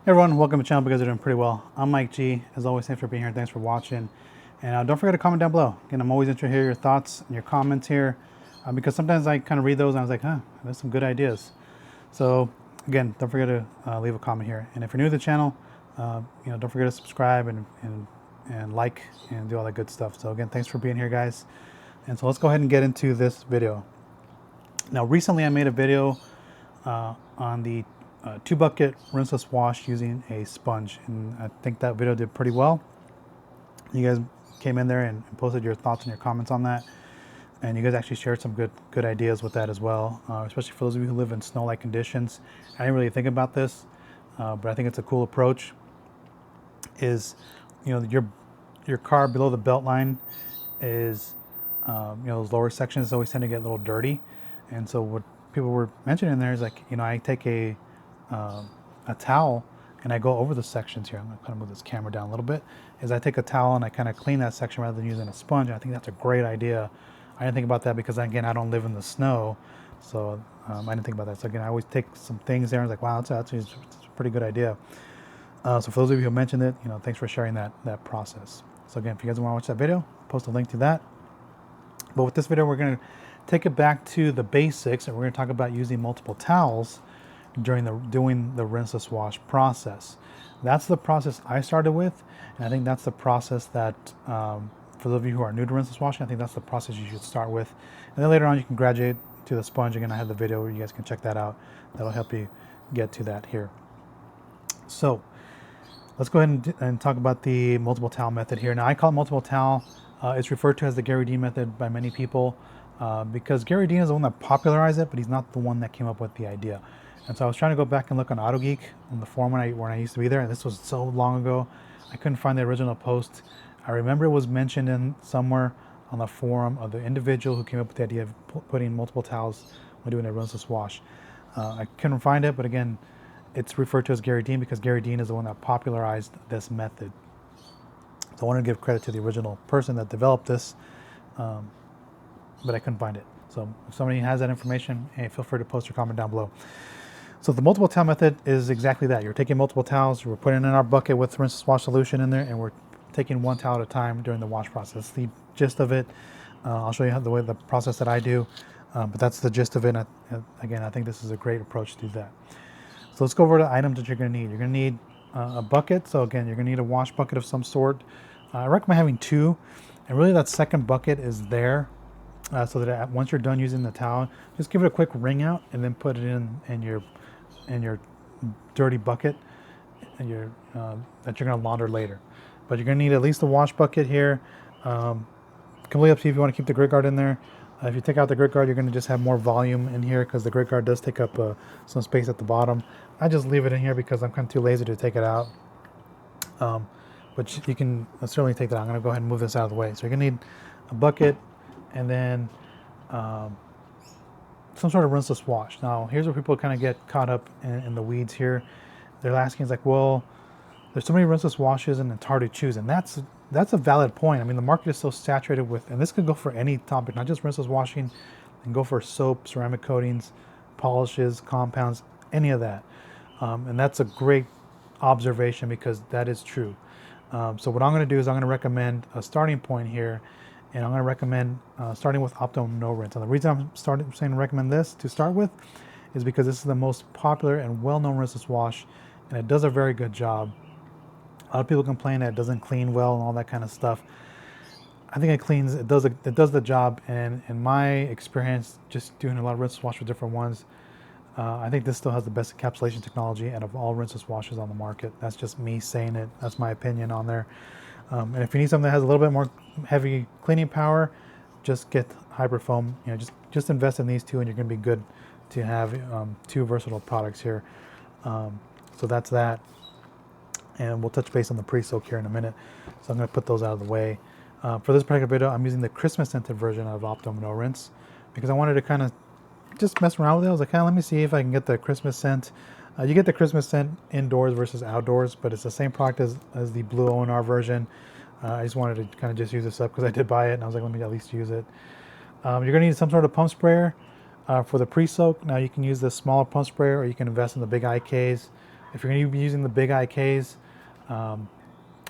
Hey everyone, welcome to the channel because you're doing pretty well. I'm Mike G. As always, thanks for being here. Thanks for watching. And don't forget to comment down below. Again, I'm always interested to hear your thoughts and your comments here because sometimes I kind of read those and I was like, there's some good ideas. So again, don't forget to leave a comment here. And if you're new to the channel, don't forget to subscribe and like and do all that good stuff. So again, thanks for being here, guys. And so let's go ahead and get into this video. Now, recently I made a video on the 2-bucket rinseless wash using a sponge, and I think that video did pretty well. You guys came in there and posted your thoughts and your comments on that, and you guys actually shared some good ideas with that as well, especially for those of you who live in snow-like conditions. I didn't really think about this, but I think it's a cool approach. Is your car below the belt line is those lower sections always tend to get a little dirty, and so what people were mentioning there is like, I take a towel and I go over the sections here. I'm going to kind of move this camera down a little bit. Is I take a towel and I kind of clean that section rather than using a sponge. I think that's a great idea. I didn't think about that because, again, I don't live in the snow, so I didn't think about that. So again, I always take some things there and I was like, wow, that's a pretty good idea. So for those of you who mentioned it, thanks for sharing that process. So again, if you guys want to watch that video, post a link to that. But with this video, we're going to take it back to the basics, and we're going to talk about using multiple towels during doing the rinseless wash process. That's the process I started with, and I think that's the process that for those of you who are new to rinseless washing, I think that's the process you should start with. And then later on you can graduate to the sponge. Again, I have the video where you guys can check that out. That'll help you get to that here. So let's go ahead and talk about the multiple towel method here. Now, I call it multiple towel. It's referred to as the Garry D method by many people because Garry D is the one that popularized it, but he's not the one that came up with the idea. And so I was trying to go back and look on AutoGeek on the forum when I used to be there, and this was so long ago, I couldn't find the original post. I remember it was mentioned in somewhere on the forum of the individual who came up with the idea of putting multiple towels when doing a rinseless wash. I couldn't find it, but again, it's referred to as Garry D because Garry D is the one that popularized this method. So I want to give credit to the original person that developed this, but I couldn't find it. So if somebody has that information, hey, feel free to post your comment down below. So the multiple towel method is exactly that. You're taking multiple towels, we're putting in our bucket with rinseless wash solution in there, and we're taking one towel at a time during the wash process. The gist of it, I'll show you the process that I do, but that's the gist of it. Again, I think this is a great approach to do that. So let's go over the items that you're going to need. You're going to need a bucket. So again, you're going to need a wash bucket of some sort. I recommend having two, and really that second bucket is there so that once you're done using the towel, just give it a quick wring out and then put it in your dirty bucket and that you're going to launder later. But you're going to need at least a wash bucket here. Completely up to you if you want to keep the grit guard in there. If you take out the grit guard, you're going to just have more volume in here because the grit guard does take up some space at the bottom. I just leave it in here because I'm kind of too lazy to take it out. But you can certainly take that out. I'm going to go ahead and move this out of the way. So you're going to need a bucket and then some sort of rinseless wash. Now, here's where people kind of get caught up in the weeds here. They're asking, it's like, well, there's so many rinseless washes and it's hard to choose. And that's a valid point. I mean, the market is so saturated with, and this could go for any topic, not just rinseless washing, and go for soap, ceramic coatings, polishes, compounds, any of that. And that's a great observation because that is true. So what I'm going to do is I'm going to recommend a starting point here, and I'm going to recommend starting with Optimum No Rinse. And the reason I'm saying to recommend this to start with is because this is the most popular and well-known rinseless wash, and it does a very good job. A lot of people complain that it doesn't clean well and all that kind of stuff. I think it does the job, and in my experience, just doing a lot of rinseless wash with different ones, I think this still has the best encapsulation technology out of all rinseless washes on the market. That's just me saying it. That's my opinion on there. And if you need something that has a little bit more heavy cleaning power, just get Hyperfoam. Just invest in these two, and you're going to be good to have two versatile products here. So that's that. And we'll touch base on the pre-soak here in a minute. So I'm going to put those out of the way. For this particular video, I'm using the Christmas scented version of Optimum No Rinse because I wanted to kind of just mess around with it. I was like, let me see if I can get the Christmas scent. You get the Christmas scent indoors versus outdoors, but it's the same product as the Blue O&R version. I just wanted to kind of just use this up because I did buy it, and I was like, let me at least use it. You're going to need some sort of pump sprayer for the pre-soak. Now you can use the smaller pump sprayer, or you can invest in the big IKs. If you're going to be using the big IKs, I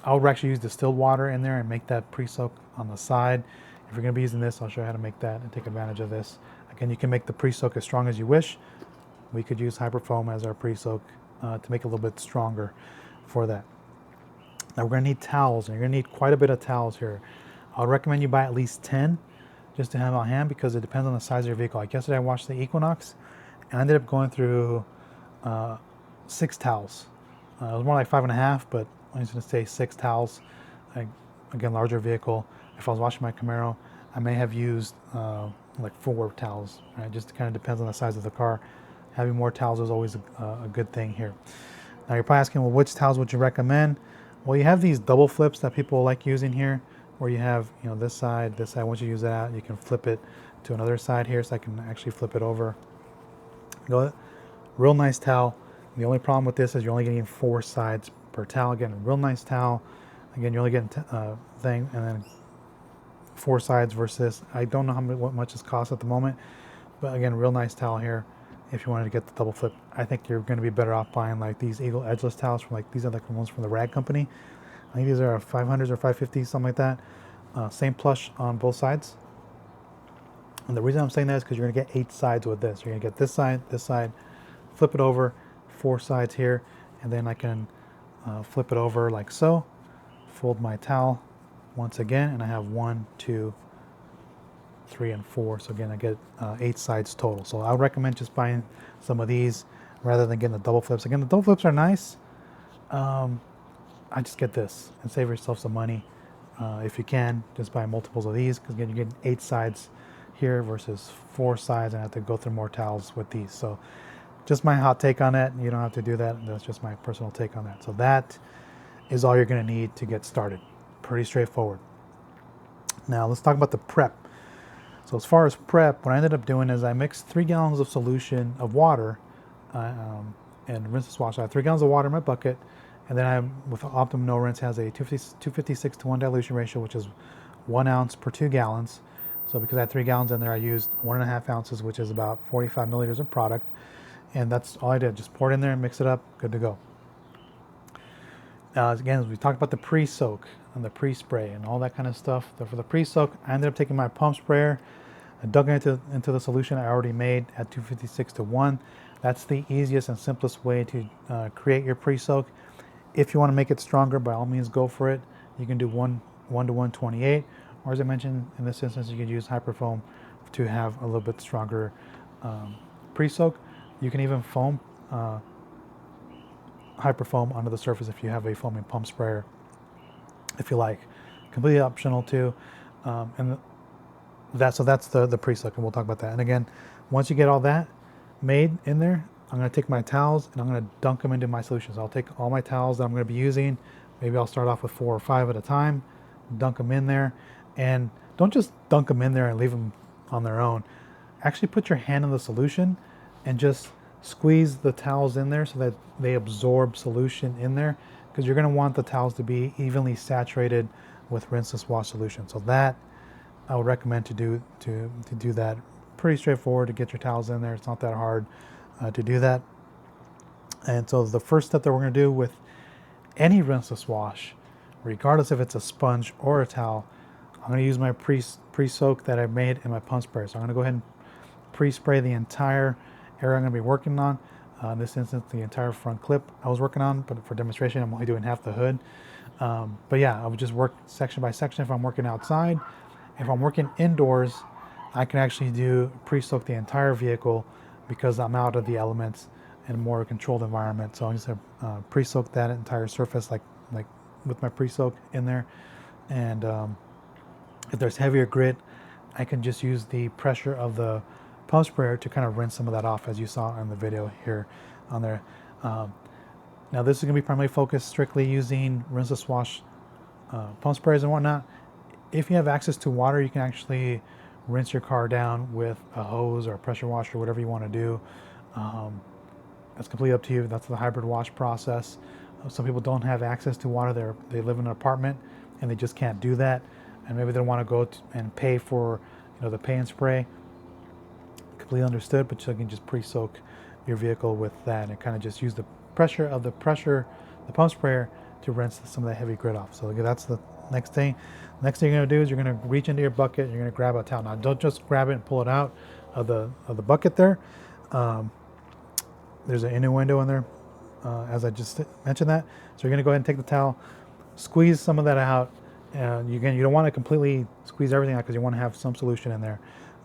would actually use distilled water in there and make that pre-soak on the side. If you're going to be using this, I'll show you how to make that and take advantage of this. Again, you can make the pre-soak as strong as you wish. We could use hyperfoam as our pre-soak to make it a little bit stronger for that. Now we're going to need towels, and you're going to need quite a bit of towels here. I would recommend you buy at least 10 just to have on hand, because it depends on the size of your vehicle. Like yesterday I watched the Equinox and I ended up going through 6 towels. It was more like 5.5, but I'm just going to say 6 towels. Again, larger vehicle. If I was washing my Camaro, I may have used like 4 towels. Right? Just kind of depends on the size of the car. Having more towels is always a good thing here. Now you're probably asking, well, which towels would you recommend? Well, you have these double flips that people like using here, where you have, you know, this side, this side. Once you use that, you can flip it to another side here, so I can actually flip it over. Go, real nice towel. The only problem with this is you're only getting 4 sides per towel. Again, a real nice towel. Again, you're only getting thing, and then 4 sides versus, I don't know what much this costs at the moment, but again, real nice towel here. If you wanted to get the double flip, I think you're going to be better off buying like these Eagle edgeless towels from, like, these are like the ones from the Rag Company. I think these are 500s or 550s, something like that. Same plush on both sides. And the reason I'm saying that is because you're going to get 8 sides with this. You're going to get this side, flip it over, 4 sides here, and then I can flip it over like so, fold my towel once again, and I have 1, 2, 3, and 4. So again, I get 8 sides total. So I would recommend just buying some of these rather than getting the double flips. Again, the double flips are nice. I just get this and save yourself some money. If you can, just buy multiples of these, because again, you're getting 8 sides here versus 4 sides, and I have to go through more towels with these. So just my hot take on it. You don't have to do that. That's just my personal take on that. So that is all you're going to need to get started. Pretty straightforward. Now let's talk about the prep. So as far as prep, what I ended up doing is I mixed 3 gallons of solution of water and Rinseless wash. I have 3 gallons of water in my bucket, and then I, with Optimum No Rinse, has a 256 to 1 dilution ratio, which is 1 ounce per 2 gallons. So because I had 3 gallons in there, I used 1.5 ounces, which is about 45 milliliters of product. And that's all I did. Just pour it in there and mix it up. Good to go. Again, as we talked about the pre-soak and the pre-spray and all that kind of stuff. For the pre-soak, I ended up taking my pump sprayer and dug into the solution I already made at 256 to 1. That's the easiest and simplest way to create your pre-soak. If you want to make it stronger, by all means go for it. You can do 1 to 128, or as I mentioned, in this instance, you could use hyperfoam to have a little bit stronger pre-soak. You can even foam hyperfoam onto the surface if you have a foaming pump sprayer, if you like. Completely optional too. So that's the pre-soak, and we'll talk about that. And again, once you get all that made in there, I'm going to take my towels and I'm going to dunk them into my solutions. I'll take all my towels that I'm going to be using. Maybe I'll start off with 4 or 5 at a time, dunk them in there, and don't just dunk them in there and leave them on their own. Actually put your hand in the solution and just squeeze the towels in there so that they absorb solution in there, because you're going to want the towels to be evenly saturated with Rinseless wash solution. So that I would recommend to do that. Pretty straightforward to get your towels in there. It's not that hard to do that. And so the first step that we're going to do with any Rinseless wash, regardless if it's a sponge or a towel, I'm going to use my pre-soak that I made in my pump sprayer. So I'm going to go ahead and pre-spray the entire area I'm going to be working on. In this instance, the entire front clip I was working on, but for demonstration, I'm only doing half the hood. But yeah, I would just work section by section if I'm working outside. If I'm working indoors, I can actually do pre-soak the entire vehicle because I'm out of the elements in a more controlled environment. So I'm just going to pre-soak that entire surface like with my pre-soak in there. And if there's heavier grit, I can just use the pressure of the pump sprayer to kind of rinse some of that off, as you saw in the video here on there. Now this is going to be primarily focused strictly using Rinseless wash pump sprayers and whatnot. If you have access to water, you can actually rinse your car down with a hose or a pressure washer, whatever you want to do. That's completely up to you. That's the hybrid wash process. Some people don't have access to water. They live in an apartment and they just can't do that, and maybe they don't want to go and pay for the pay and spray. Completely understood, but you can just pre-soak your vehicle with that and kind of just use the pressure of the pump sprayer to rinse some of that heavy grit off. So that's the next thing. Next thing you're gonna do is you're gonna reach into your bucket. You're gonna grab a towel. Now don't just grab it and pull it out of the bucket there. There's an innuendo in there, as I just mentioned that. So you're gonna go ahead and take the towel, squeeze some of that out. And you don't want to completely squeeze everything out because you want to have some solution in there.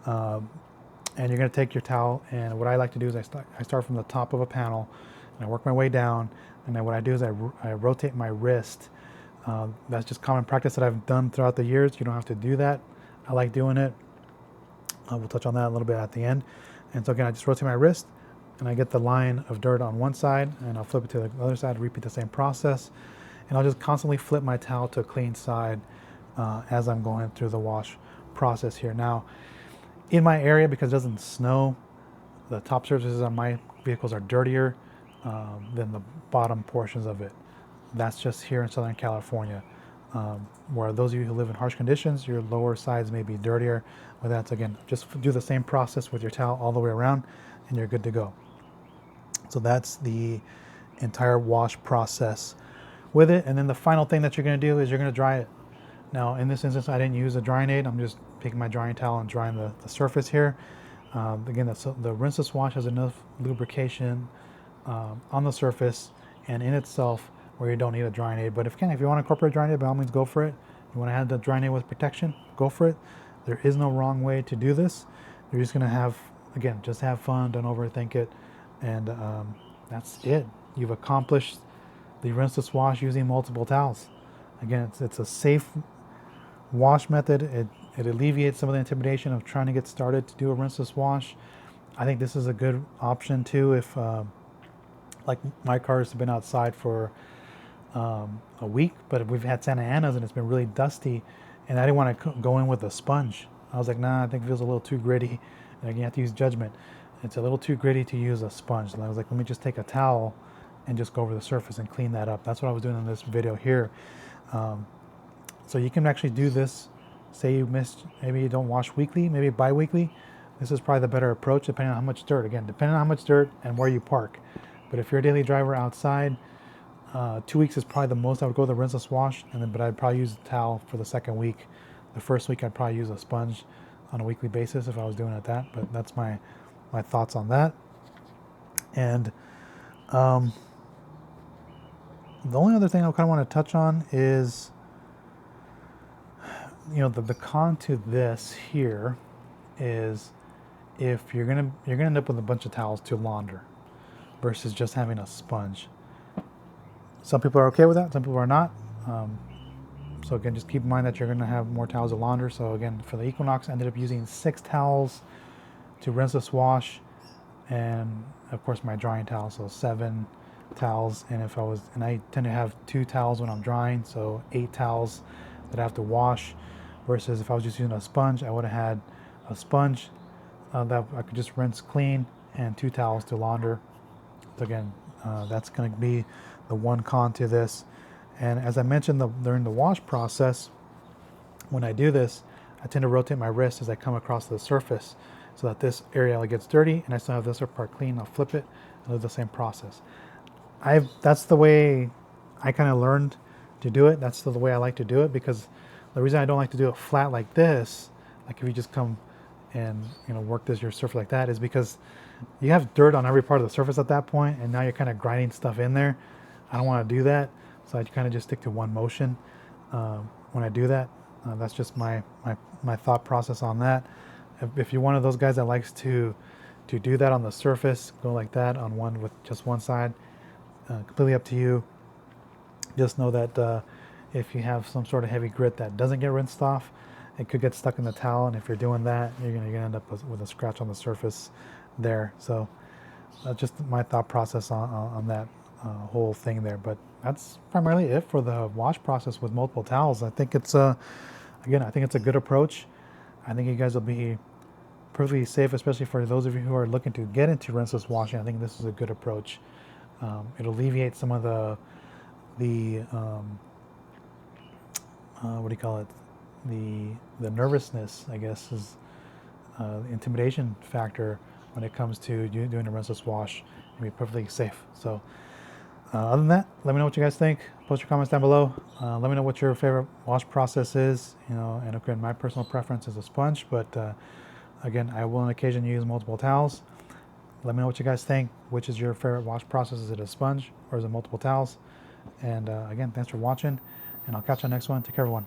And you're going to take your towel, and what I like to do is I start from the top of a panel and I work my way down, and then what I do is I rotate my wrist. That's just common practice that I've done throughout the years. You don't have to do that. I like doing it. We'll touch on that a little bit at the end. And so again, I just rotate my wrist and I get the line of dirt on one side, and I'll flip it to the other side, repeat the same process. And I'll just constantly flip my towel to a clean side as I'm going through the wash process here. Now, in my area, because it doesn't snow, the top surfaces on my vehicles are dirtier than the bottom portions of it. That's just here in Southern California, where those of you who live in harsh conditions, your lower sides may be dirtier. But that's, again, just do the same process with your towel all the way around and you're good to go. So that's the entire wash process with it. And then the final thing that you're going to do is you're going to dry it. Now, in this instance, I didn't use a drying aid. I'm just taking my drying towel and drying the surface here. Again, the rinseless wash has enough lubrication on the surface and in itself where you don't need a drying aid. But if you want to incorporate a drying aid, by all means, go for it. You want to have the drying aid with protection, go for it. There is no wrong way to do this. You're just going to have, again, just have fun, don't overthink it. And that's it. You've accomplished the rinseless wash using multiple towels. Again, it's a safe wash method. It alleviates some of the intimidation of trying to get started to do a rinseless wash. I think this is a good option too if, like my car has been outside for a week, but we've had Santa Ana's and it's been really dusty, and I didn't want to go in with a sponge. I was like, nah, I think it feels a little too gritty, and again, you have to use judgment. It's a little too gritty to use a sponge. And I was like, let me just take a towel and just go over the surface and clean that up. That's what I was doing in this video here. So you can actually do this. Say you missed, maybe you don't wash weekly, maybe bi-weekly. This is probably the better approach depending on how much dirt. Again, depending on how much dirt and where you park. But if you're a daily driver outside, 2 weeks is probably the most I would go the rinseless wash. But I'd probably use a towel for the second week. The first week I'd probably use a sponge on a weekly basis if I was doing it that. But that's my thoughts on that. And the only other thing I kind of want to touch on is, the con to this here is if you're gonna end up with a bunch of towels to launder versus just having a sponge. Some people are okay with that, some people are not. So again, just keep in mind that you're gonna have more towels to launder. So again, for the Equinox, I ended up using 6 towels to rinseless wash, and of course my drying towel, so 7 towels. And I tend to have 2 towels when I'm drying, so 8 towels that I have to wash. Versus if I was just using a sponge, I would have had a sponge that I could just rinse clean and 2 towels to launder. So again, that's going to be the one con to this. And as I mentioned during the wash process, when I do this, I tend to rotate my wrist as I come across the surface so that this area gets dirty and I still have this part clean. I'll flip it and do the same process. That's the way I kind of learned to do it. That's the way I like to do it, because the reason I don't like to do it flat like this, like if you just come and work your surface like that, is because you have dirt on every part of the surface at that point, and now you're kind of grinding stuff in there. I don't want to do that, so I kind of just stick to one motion when I do that. That's just my thought process on that. If you're one of those guys that likes to do that on the surface, go like that on one with just one side, completely up to you. Just know that if you have some sort of heavy grit that doesn't get rinsed off, it could get stuck in the towel, and if you're doing that, you're gonna end up with a scratch on the surface there. So that's just my thought process on that whole thing there. But that's primarily it for the wash process with multiple towels. I think it's I think it's a good approach. I think you guys will be perfectly safe, especially for those of you who are looking to get into rinseless washing. I think this is a good approach. It'll alleviate some of the what do you call it? The nervousness, I guess, is the intimidation factor when it comes to doing a rinseless wash and be perfectly safe. So Other than that, let me know what you guys think. Post your comments down below. Let me know what your favorite wash process is. You know, and again, my personal preference is a sponge, but again, I will on occasion use multiple towels. Let me know what you guys think. Which is your favorite wash process? Is it a sponge or is it multiple towels? And again, thanks for watching, and I'll catch you on the next one. Take care, everyone.